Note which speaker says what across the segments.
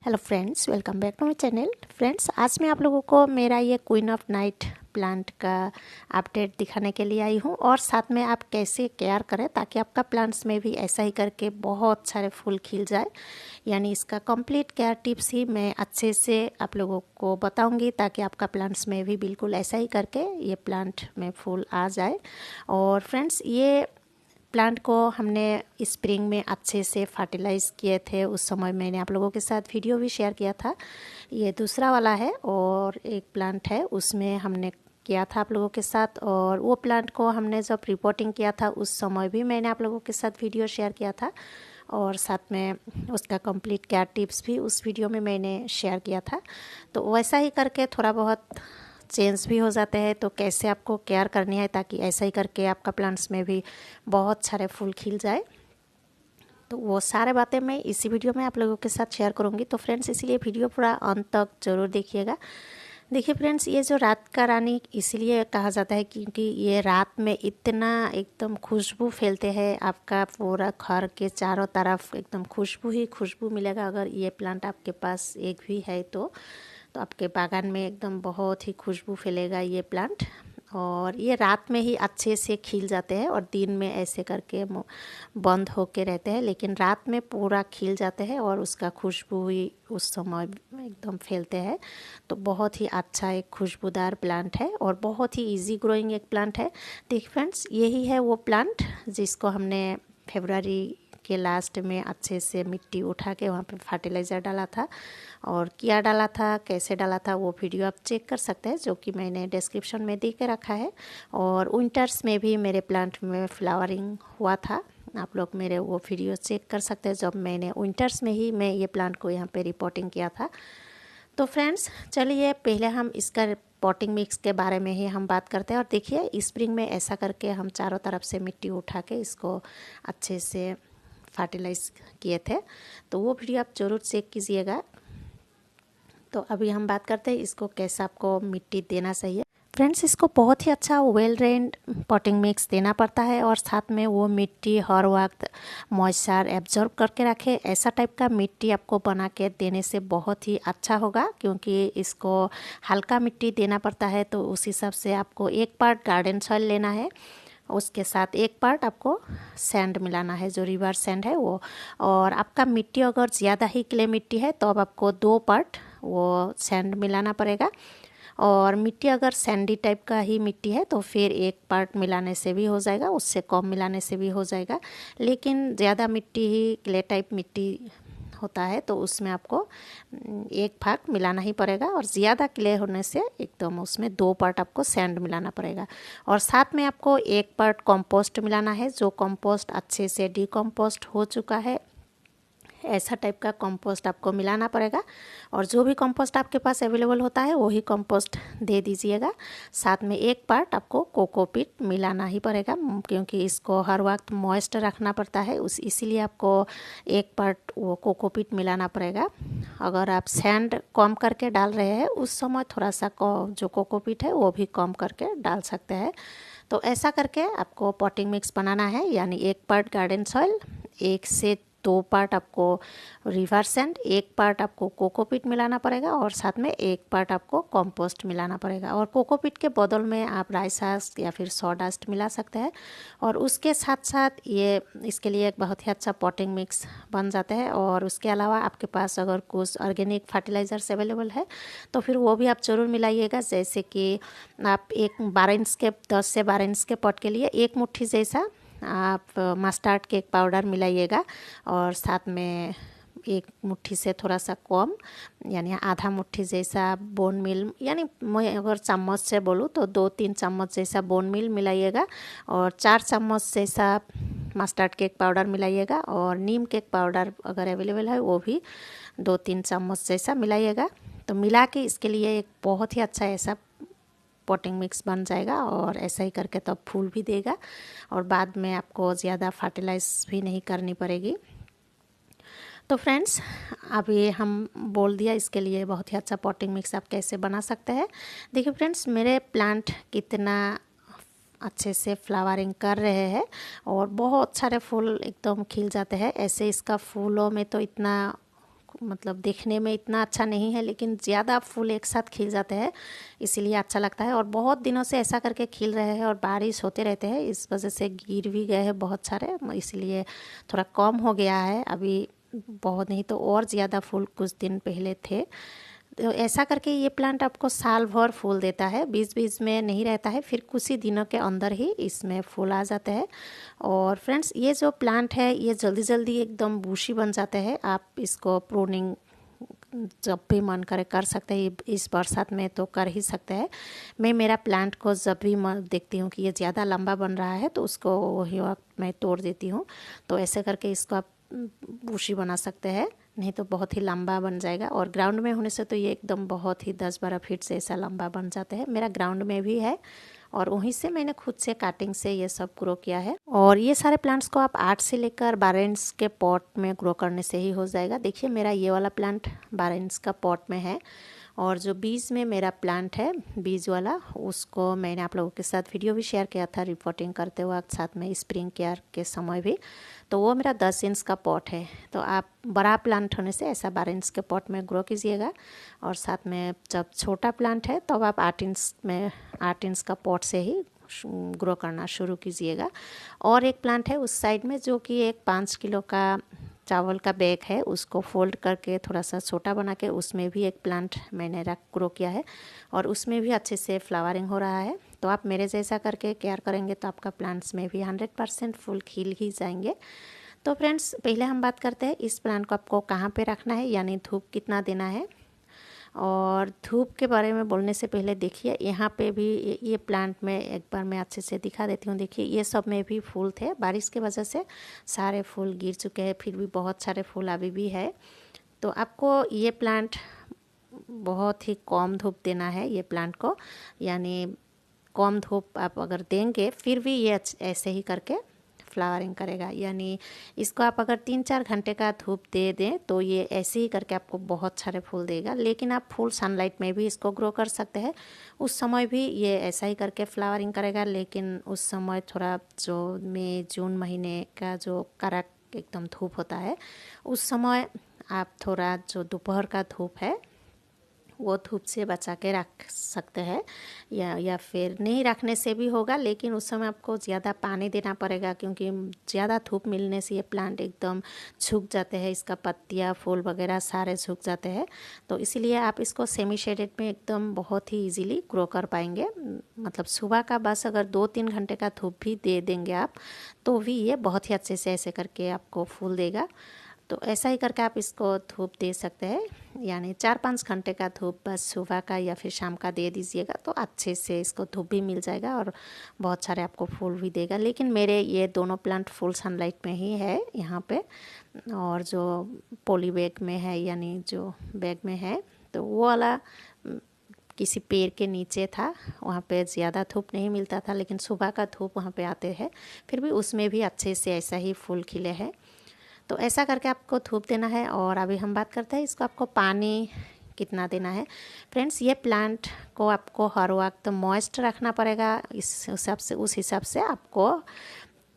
Speaker 1: Hello friends, welcome back to my channel. Friends, आज मैं आप लोगों को मेरा ये क्वीन ऑफ नाइट प्लांट का अपडेट दिखाने के लिए आई हूँ और साथ में आप कैसे केयर करें ताकि आपका प्लांट्स में भी ऐसा ही करके बहुत सारे फूल खिल जाए। यानी इसका कंप्लीट केयर टिप्स ही मैं अच्छे से आप लोगों को बताऊंगी ताकि आपका प्लांट्स में भी बिल्कुल ऐसा ही करके ये प्लांट में फूल आ जाए। और फ्रेंड्स, ये प्लांट को हमने स्प्रिंग में अच्छे से फर्टिलाइज़ किए थे। उस समय मैंने आप लोगों के साथ वीडियो भी शेयर किया था। ये दूसरा वाला है और एक प्लांट है उसमें हमने किया था आप लोगों के साथ। और वो प्लांट को हमने जब रिपोर्टिंग किया था उस समय भी मैंने आप लोगों के साथ वीडियो शेयर किया था और साथ में उसका कंप्लीट केयर टिप्स भी उस वीडियो में मैंने शेयर किया था। तो वैसा ही करके थोड़ा बहुत चेंज भी हो जाते हैं। तो कैसे आपको केयर करनी है ताकि ऐसा ही करके आपका प्लांट्स में भी बहुत सारे फूल खिल जाए, तो वो सारे बातें मैं इसी वीडियो में आप लोगों के साथ शेयर करूंगी। तो फ्रेंड्स, इसलिए वीडियो पूरा अंत तक ज़रूर देखिएगा। देखिए फ्रेंड्स, ये जो रात का रानी इसलिए कहा जाता है क्योंकि ये रात में इतना एकदम खुशबू फैलते हैं, आपका पूरा घर के चारों तरफ एकदम खुशबू ही खुशबू मिलेगा। अगर ये प्लांट आपके पास एक भी है तो आपके बागान में एकदम बहुत ही खुशबू फैलेगा ये प्लांट। और ये रात में ही अच्छे से खिल जाते हैं और दिन में ऐसे करके बंद होके रहते हैं, लेकिन रात में पूरा खिल जाते हैं और उसका खुशबू ही उस समय एकदम फैलते हैं। तो बहुत ही अच्छा एक खुशबूदार प्लांट है और बहुत ही इजी ग्रोइंग एक प्लांट है। देखिए फ्रेंड्स, यही है वो प्लांट जिसको हमने फरवरी के लास्ट में अच्छे से मिट्टी उठा के वहाँ पे फर्टिलाइज़र डाला था। और क्या डाला था, कैसे डाला था, वो वीडियो आप चेक कर सकते हैं जो कि मैंने डिस्क्रिप्शन में दे के रखा है। और विंटर्स में भी मेरे प्लांट में फ्लावरिंग हुआ था, आप लोग मेरे वो वीडियो चेक कर सकते हैं जब मैंने विंटर्स में ही मैं ये प्लांट को यहाँ पे रिपोर्टिंग किया था। तो फ्रेंड्स, चलिए पहले हम इसका पॉटिंग मिक्स के बारे में ही हम बात करते हैं। और देखिए स्प्रिंग में ऐसा करके हम चारों तरफ से मिट्टी उठा के इसको अच्छे से फर्टिलाइज़ किए थे, तो वो वीडियो आप ज़रूर चेक कीजिएगा। तो अभी हम बात करते हैं इसको कैसे आपको मिट्टी देना चाहिए। फ्रेंड्स, इसको बहुत ही अच्छा वेल ड्रेन्ड पॉटिंग मिक्स देना पड़ता है और साथ में वो मिट्टी हर वक्त मॉइस्चर एब्जॉर्ब करके रखे। ऐसा टाइप का मिट्टी आपको बना के देने से बहुत ही अच्छा होगा, क्योंकि इसको हल्का मिट्टी देना पड़ता है। तो उस हिसाब से आपको 1 पार्ट गार्डन सॉइल लेना है, उसके साथ 1 पार्ट आपको सैंड मिलाना है, जो रिवर सैंड है वो। और आपका मिट्टी अगर ज़्यादा ही क्ले मिट्टी है तो अब आपको 2 पार्ट वो सैंड मिलाना पड़ेगा। और मिट्टी अगर सैंडी टाइप का ही मिट्टी है तो फिर 1 पार्ट मिलाने से भी हो जाएगा, उससे कम मिलाने से भी हो जाएगा। लेकिन ज़्यादा मिट्टी ही क्ले टाइप मिट्टी होता है तो उसमें आपको 1 भाग मिलाना ही पड़ेगा। और ज़्यादा क्ले होने से एकदम उसमें 2 पार्ट आपको सैंड मिलाना पड़ेगा। और साथ में आपको 1 पार्ट कंपोस्ट मिलाना है, जो कंपोस्ट अच्छे से डिकम्पोस्ट हो चुका है, ऐसा टाइप का कंपोस्ट आपको मिलाना पड़ेगा। और जो भी कंपोस्ट आपके पास अवेलेबल होता है वही कंपोस्ट दे दीजिएगा। साथ में 1 पार्ट आपको कोकोपीट मिलाना ही पड़ेगा, क्योंकि इसको हर वक्त मॉइस्ट रखना पड़ता है, इसीलिए आपको 1 पार्ट वो कोकोपीट मिलाना पड़ेगा। अगर आप सैंड कम करके डाल रहे हैं उस समय थोड़ा सा जो कोकोपीट है वो भी कम करके डाल सकते हैं। तो ऐसा करके आपको पॉटिंग मिक्स बनाना है, यानी 1 पार्ट गार्डन सॉइल, 1 से 2 पार्ट आपको रिवर सैंड, 1 पार्ट आपको कोकोपीट मिलाना पड़ेगा और साथ में 1 पार्ट आपको कंपोस्ट मिलाना पड़ेगा। और कोकोपीट के बदल में आप राइस हस्क या फिर सॉडस्ट मिला सकते हैं। और उसके साथ साथ ये इसके लिए एक बहुत ही अच्छा पॉटिंग मिक्स बन जाता है। और उसके अलावा आपके पास अगर कुछ ऑर्गेनिक फर्टिलाइज़र्स अवेलेबल है तो फिर वो भी आप ज़रूर मिलाइएगा। जैसे कि आप 12 इंच के 10 से 12 इंच के पॉट के लिए 1 मुट्ठी जैसा आप मस्टर्ड केक पाउडर मिलाइएगा। और साथ में 1 मुट्ठी से थोड़ा सा कम, यानी आधा मुट्ठी जैसा बोन मिल, यानी मैं अगर चम्मच से बोलूँ तो 2-3 चम्मच जैसा बोन मिल मिलाइएगा। और 4 चम्मच जैसा मस्टर्ड केक पाउडर मिलाइएगा। और नीम केक पाउडर अगर अवेलेबल है वो भी 2-3 चम्मच जैसा मिलाइएगा। तो मिला के इसके लिए एक बहुत ही अच्छा ऐसा पॉटिंग मिक्स बन जाएगा और ऐसा ही करके तब फूल भी देगा और बाद में आपको ज़्यादा फर्टिलाइज भी नहीं करनी पड़ेगी। तो फ्रेंड्स, अभी हम बोल दिया इसके लिए बहुत ही अच्छा पॉटिंग मिक्स आप कैसे बना सकते हैं। देखिए फ्रेंड्स, मेरे प्लांट कितना अच्छे से फ्लावरिंग कर रहे हैं और बहुत सारे फूल एकदम खिल जाते हैं। ऐसे इसका फूलों में तो इतना मतलब देखने में इतना अच्छा नहीं है, लेकिन ज़्यादा फूल एक साथ खिल जाते हैं, इसीलिए अच्छा लगता है। और बहुत दिनों से ऐसा करके खिल रहे हैं और बारिश होते रहते हैं, इस वजह से गिर भी गए हैं बहुत सारे, इसलिए थोड़ा कम हो गया है अभी। बहुत नहीं तो और ज़्यादा फूल कुछ दिन पहले थे। तो ऐसा करके ये प्लांट आपको साल भर फूल देता है, बीच बीच में नहीं रहता है, फिर कुछ ही दिनों के अंदर ही इसमें फूल आ जाते हैं। और फ्रेंड्स, ये जो प्लांट है ये जल्दी जल्दी एकदम बूशी बन जाते हैं। आप इसको प्रूनिंग जब भी मन करे कर सकते हैं, इस बरसात में तो कर ही सकते हैं। मैं मेरा प्लांट को जब भी देखती हूँ कि ये ज़्यादा लंबा बन रहा है तो उसको वही वक्त मैं तोड़ देती हूँ। तो ऐसे करके इसको आप बूशी बना सकते हैं, नहीं तो बहुत ही लंबा बन जाएगा। और ग्राउंड में होने से तो ये एकदम बहुत ही 10-12 फीट से ऐसा लंबा बन जाते हैं। मेरा ग्राउंड में भी है और वहीं से मैंने खुद से काटिंग से ये सब ग्रो किया है। और ये सारे प्लांट्स को आप 8 से लेकर 12 इंच के पॉट में ग्रो करने से ही हो जाएगा। देखिए मेरा ये वाला प्लांट 12 इंच का पॉट में है, और जो बीज में मेरा प्लांट है बीज वाला, उसको मैंने आप लोगों के साथ वीडियो भी शेयर किया था रिपोर्टिंग करते वक्त, साथ में स्प्रिंग केयर के समय भी। तो वो मेरा 10 इंच का पॉट है। तो आप बड़ा प्लांट होने से ऐसा 12 इंच के पॉट में ग्रो कीजिएगा, और साथ में जब छोटा प्लांट है तब आप 8 इंच का पॉट से ही ग्रो करना शुरू कीजिएगा। और एक प्लांट है उस साइड में जो कि एक 5 किलो का चावल का बैग है, उसको फोल्ड करके थोड़ा सा छोटा बना के उसमें भी एक प्लांट मैंने ग्रो किया है, और उसमें भी अच्छे से फ्लावरिंग हो रहा है। तो आप मेरे जैसा करके केयर करेंगे तो आपका प्लांट्स में भी 100% फूल खिल ही जाएंगे। तो फ्रेंड्स, पहले हम बात करते हैं इस प्लांट को आपको कहाँ पे रखना है, यानी धूप कितना देना है। और धूप के बारे में बोलने से पहले देखिए यहाँ पे भी ये प्लांट में एक बार मैं अच्छे से दिखा देती हूँ। देखिए ये सब में भी फूल थे, बारिश की वजह से सारे फूल गिर चुके हैं, फिर भी बहुत सारे फूल अभी भी है। तो आपको ये प्लांट बहुत ही कम धूप देना है ये प्लांट को, यानी कम धूप आप अगर देंगे फिर भी ये ऐसे ही करके फ्लावरिंग करेगा। यानी इसको आप अगर 3-4 घंटे का धूप दे दें तो ये ऐसे ही करके आपको बहुत सारे फूल देगा। लेकिन आप फुल सनलाइट में भी इसको ग्रो कर सकते हैं, उस समय भी ये ऐसा ही करके फ्लावरिंग करेगा। लेकिन उस समय थोड़ा जो मई जून महीने का जो कड़क एकदम धूप होता है, उस समय आप थोड़ा जो दोपहर का धूप है वो धूप से बचा के रख सकते हैं, या फिर नहीं रखने से भी होगा, लेकिन उस समय आपको ज़्यादा पानी देना पड़ेगा, क्योंकि ज़्यादा धूप मिलने से ये प्लांट एकदम सूख जाते हैं, इसका पत्तियाँ फूल वगैरह सारे सूख जाते हैं। तो इसीलिए आप इसको सेमी शेडेड में एकदम बहुत ही इजीली ग्रो कर पाएंगे। मतलब सुबह का बस अगर 2-3 घंटे का धूप भी दे देंगे आप, तो भी ये बहुत ही अच्छे से ऐसे करके आपको फूल देगा। तो ऐसा ही करके आप इसको धूप दे सकते हैं, यानी 4-5 घंटे का धूप बस सुबह का या फिर शाम का दे दीजिएगा तो अच्छे से इसको धूप भी मिल जाएगा और बहुत सारे आपको फूल भी देगा। लेकिन मेरे ये दोनों प्लांट फुल सनलाइट में ही है यहाँ पे, और जो पॉली बैग में है यानी जो बैग में है तो वो वाला किसी पेड़ के नीचे था, वहाँ पे ज़्यादा धूप नहीं मिलता था, लेकिन सुबह का धूप वहाँ पे आते हैं, फिर भी उसमें भी अच्छे से ऐसा ही फूल खिले हैं। तो ऐसा करके आपको धूप देना है। और अभी हम बात करते हैं इसको आपको पानी कितना देना है। फ्रेंड्स, ये प्लांट को आपको हर वक्त मॉइस्ट रखना पड़ेगा, इस हिसाब से उस हिसाब से आपको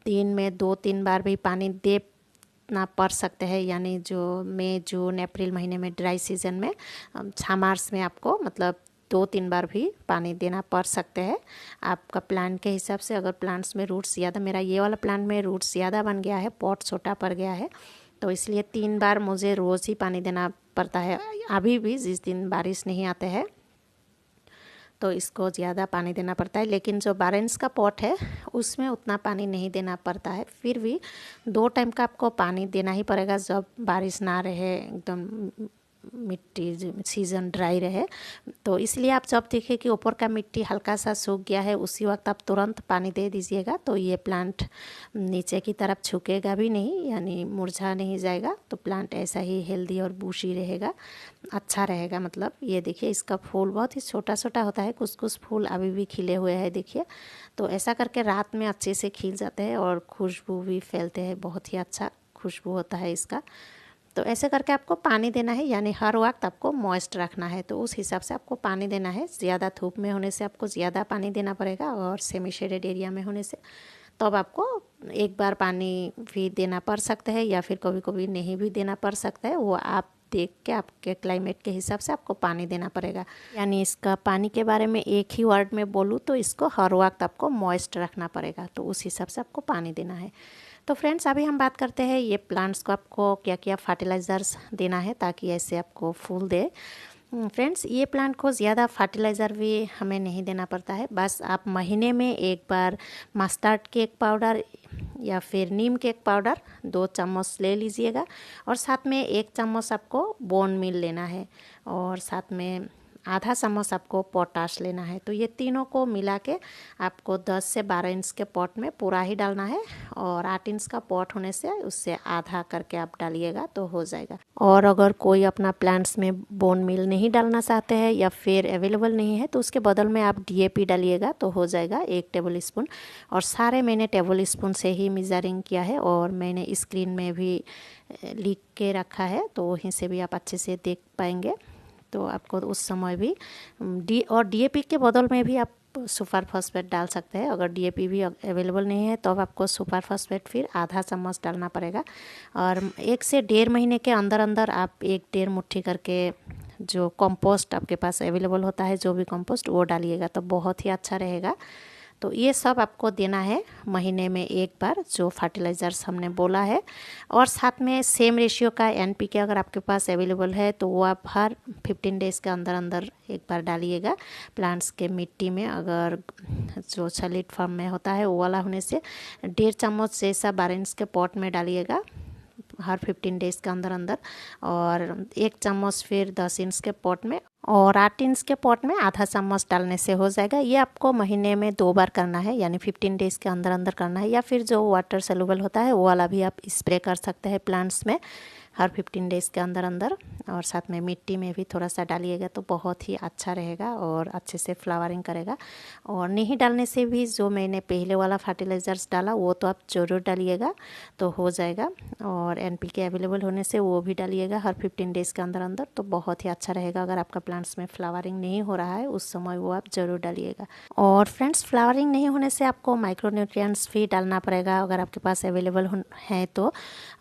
Speaker 1: दिन में 2-3 बार भी पानी देना पड़ सकते हैं। यानी जो मई जून अप्रैल महीने में ड्राई सीजन में, मार्च में आपको मतलब 2-3 बार भी पानी देना पड़ सकते हैं आपका प्लांट के हिसाब से। अगर प्लांट्स में रूट्स ज़्यादा, मेरा ये वाला प्लांट में रूट्स ज़्यादा बन गया है, पॉट छोटा पड़ गया है, तो इसलिए 3 बार मुझे रोज़ ही पानी देना पड़ता है। अभी भी जिस दिन बारिश नहीं आते हैं तो इसको ज़्यादा पानी देना पड़ता है, लेकिन जो 12 इंच का पॉट है उसमें उतना पानी नहीं देना पड़ता है। फिर भी 2 टाइम का आपको पानी देना ही पड़ेगा जब बारिश ना रहे, एकदम मिट्टी सीज़न ड्राई रहे। तो इसलिए आप जब देखें कि ऊपर का मिट्टी हल्का सा सूख गया है, उसी वक्त आप तुरंत पानी दे दीजिएगा, तो ये प्लांट नीचे की तरफ झुकेगा भी नहीं, यानी मुरझा नहीं जाएगा। तो प्लांट ऐसा ही हेल्दी और बूशी रहेगा, अच्छा रहेगा। मतलब ये देखिए इसका फूल बहुत ही छोटा छोटा होता है, कुछ कुछ फूल अभी भी खिले हुए हैं देखिए। तो ऐसा करके रात में अच्छे से खिल जाते हैं और खुशबू भी फैलते हैं, बहुत ही अच्छा खुशबू होता है इसका। तो ऐसे करके आपको पानी देना है, यानी हर वक्त आपको मॉइस्ट रखना है, तो उस हिसाब से आपको पानी देना है। ज़्यादा धूप में होने से आपको ज़्यादा पानी देना पड़ेगा, और सेमी शेडेड एरिया में होने से तो अब आपको एक बार पानी भी देना पड़ सकता है, या फिर कभी कभी नहीं भी देना पड़ सकता है, वो आप देख के आपके क्लाइमेट के हिसाब से आपको पानी देना पड़ेगा। यानी इसका पानी के बारे में एक ही वर्ड में बोलूँ तो इसको हर वक्त आपको मॉइस्ट रखना पड़ेगा, तो उस हिसाब से आपको पानी देना है। तो फ्रेंड्स अभी हम बात करते हैं ये प्लांट्स को आपको क्या क्या फर्टिलाइज़र्स देना है ताकि ऐसे आपको फूल दे। फ्रेंड्स ये प्लांट को ज़्यादा फर्टिलाइज़र भी हमें नहीं देना पड़ता है, बस आप महीने में एक बार मस्टर्ड केक पाउडर या फिर नीम केक पाउडर 2 चम्मच ले लीजिएगा और साथ में 1 चम्मच आपको बोन मील लेना है और साथ में आधा चम्मच आपको पोटाश लेना है। तो ये तीनों को मिला के आपको 10 से 12 इंच के पॉट में पूरा ही डालना है और 8 इंच का पॉट होने से उससे आधा करके आप डालिएगा तो हो जाएगा। और अगर कोई अपना प्लांट्स में बोन मील नहीं डालना चाहते हैं या फिर अवेलेबल नहीं है तो उसके बदल में आप DAP डालिएगा तो हो जाएगा 1 टेबल स्पून। और सारे मैंने टेबल स्पून से ही मेजरिंग किया है और मैंने स्क्रीन में भी लिख के रखा है, तो वहीं से भी आप अच्छे से देख पाएंगे। तो आपको उस समय भी DAP के बदल में भी आप सुपर फॉस्फेट डाल सकते हैं। अगर DAP भी अवेलेबल नहीं है तो आपको सुपर फॉस्फेट फिर आधा चम्मच डालना पड़ेगा। और 1 से 1.5 महीने के अंदर अंदर आप 1-1.5 मुट्ठी करके जो कंपोस्ट आपके पास अवेलेबल होता है, जो भी कंपोस्ट, वो डालिएगा तो बहुत ही अच्छा रहेगा। तो ये सब आपको देना है महीने में एक बार, जो फर्टिलाइज़र्स हमने बोला है। और साथ में सेम रेशियो का NPK अगर आपके पास अवेलेबल है तो वो आप हर 15 डेज़ के अंदर अंदर एक बार डालिएगा प्लांट्स के मिट्टी में। अगर जो सॉलिड फॉर्म में होता है वो वाला होने से 1.5 चम्मच जैसा 12 इंच के पॉट में डालिएगा हर 15 डेज़ के अंदर अंदर, और 1 चम्मच फिर 10 इंच के पॉट में, और 8 इंच के पॉट में आधा चम्मच डालने से हो जाएगा। ये आपको महीने में 2 बार करना है, यानी 15 डेज़ के अंदर अंदर करना है। या फिर जो वाटर सोल्यूबल होता है वो वाला भी आप स्प्रे कर सकते हैं प्लांट्स में हर 15 डेज़ के अंदर अंदर। और साथ में मिट्टी में भी थोड़ा सा डालिएगा तो बहुत ही अच्छा रहेगा और अच्छे से फ्लावरिंग करेगा। और नहीं डालने से भी जो मैंने पहले वाला फर्टिलाइज़र्स डाला वो तो आप ज़रूर डालिएगा तो हो जाएगा। और NPK अवेलेबल होने से वो भी डालिएगा हर 15 डेज़ के अंदर अंदर तो बहुत ही अच्छा रहेगा। अगर आपका प्लांट्स में फ्लावरिंग नहीं हो रहा है उस समय वो आप ज़रूर डालिएगा। और फ्रेंड्स फ्लावरिंग नहीं होने से आपको माइक्रोन्यूट्रिएंट्स भी डालना पड़ेगा। अगर आपके पास अवेलेबल है तो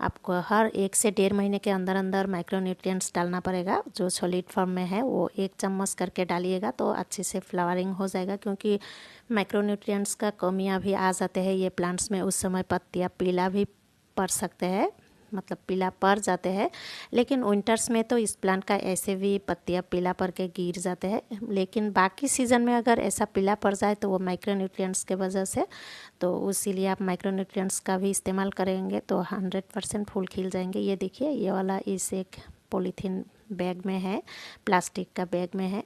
Speaker 1: आपको हर 1 से 1.5 महीने के अंदर अंदर माइक्रोन्यूट्रिएंट्स डालना पड़ेगा। जो सॉलिड फॉर्म में है वो 1 चम्मच करके डालिएगा तो अच्छे से फ्लावरिंग हो जाएगा, क्योंकि माइक्रोन्यूट्रिएंट्स का कमियां भी आ जाते हैं ये प्लांट्स में। उस समय पत्तियां पीला भी पड़ सकते हैं, मतलब पीला पड़ जाते हैं। लेकिन विंटर्स में तो इस प्लांट का ऐसे भी पत्तियां पीला पड़ के गिर जाते हैं, लेकिन बाकी सीज़न में अगर ऐसा पीला पड़ जाए तो वो माइक्रोन्यूट्रिएंट्स के वजह से, तो इसीलिए आप माइक्रोन्यूट्रिएंट्स का भी इस्तेमाल करेंगे तो 100% फूल खिल जाएंगे। ये देखिए ये वाला इस एक पॉलीथीन बैग में है, प्लास्टिक का बैग में है।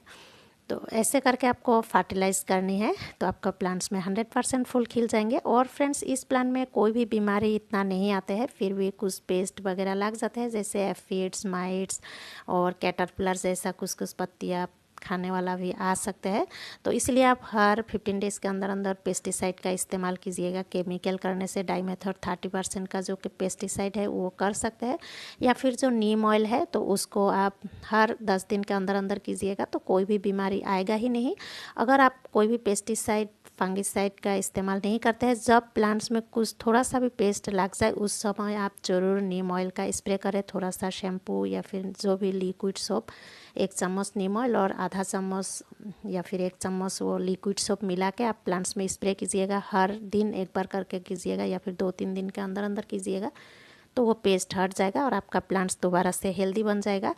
Speaker 1: तो ऐसे करके आपको फर्टिलाइज़ करनी है तो आपका प्लांट्स में 100% फूल खिल जाएंगे। और फ्रेंड्स इस प्लांट में कोई भी बीमारी इतना नहीं आते हैं, फिर भी कुछ पेस्ट वगैरह लग जाते हैं जैसे एफिड्स, माइट्स और कैटरपिलर जैसा कुछ पत्तियाँ खाने वाला भी आ सकते हैं। तो इसलिए आप हर 15 डेज़ के अंदर अंदर पेस्टिसाइड का इस्तेमाल कीजिएगा। केमिकल करने से डाइमेथड 30% का जो कि पेस्टिसाइड है वो कर सकते हैं, या फिर जो नीम ऑयल है तो उसको आप हर 10 दिन के अंदर अंदर कीजिएगा तो कोई भी बीमारी आएगा ही नहीं। अगर आप कोई भी पेस्टिसाइड, फंगिसाइड का इस्तेमाल नहीं करते हैं, जब प्लांट्स में कुछ थोड़ा सा भी पेस्ट लग जाए उस समय आप ज़रूर नीम ऑयल का स्प्रे करें। थोड़ा सा शैम्पू या फिर जो भी लिक्विड सोप, 1 चम्मच नीम ऑयल और आधा चम्मच या फिर 1 चम्मच वो लिक्विड सोप मिला के आप प्लांट्स में स्प्रे कीजिएगा। हर दिन एक बार करके कीजिएगा या फिर 2-3 दिन के अंदर अंदर कीजिएगा तो वो पेस्ट हट जाएगा और आपका प्लांट्स दोबारा से हेल्दी बन जाएगा।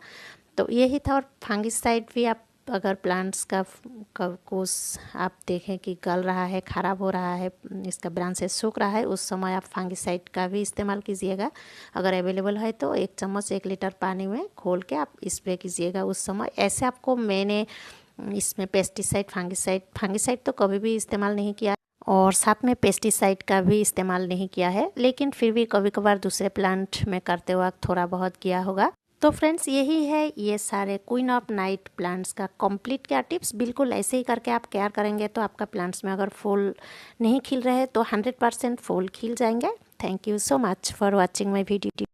Speaker 1: तो यही था। और फंगिसाइड भी आप अगर प्लांट्स का कुछ आप देखें कि गल रहा है, ख़राब हो रहा है, इसका ब्रांचेस सूख रहा है, उस समय आप फंगिसाइड का भी इस्तेमाल कीजिएगा। अगर अवेलेबल है तो 1 चम्मच 1 लीटर पानी में घोल के आप स्प्रे कीजिएगा उस समय। ऐसे आपको मैंने इसमें पेस्टिसाइड, फंगिसाइड तो कभी भी इस्तेमाल नहीं किया और साथ में पेस्टिसाइड का भी इस्तेमाल नहीं किया है, लेकिन फिर भी कभी कभार दूसरे प्लांट में करते वक्त थोड़ा बहुत किया होगा। तो फ्रेंड्स यही है ये सारे क्वीन ऑफ नाइट प्लांट्स का कंप्लीट क्या टिप्स। बिल्कुल ऐसे ही करके आप केयर करेंगे तो आपका प्लांट्स में अगर फूल नहीं खिल रहे तो 100% फूल खिल जाएंगे। Thank you so much for watching my video.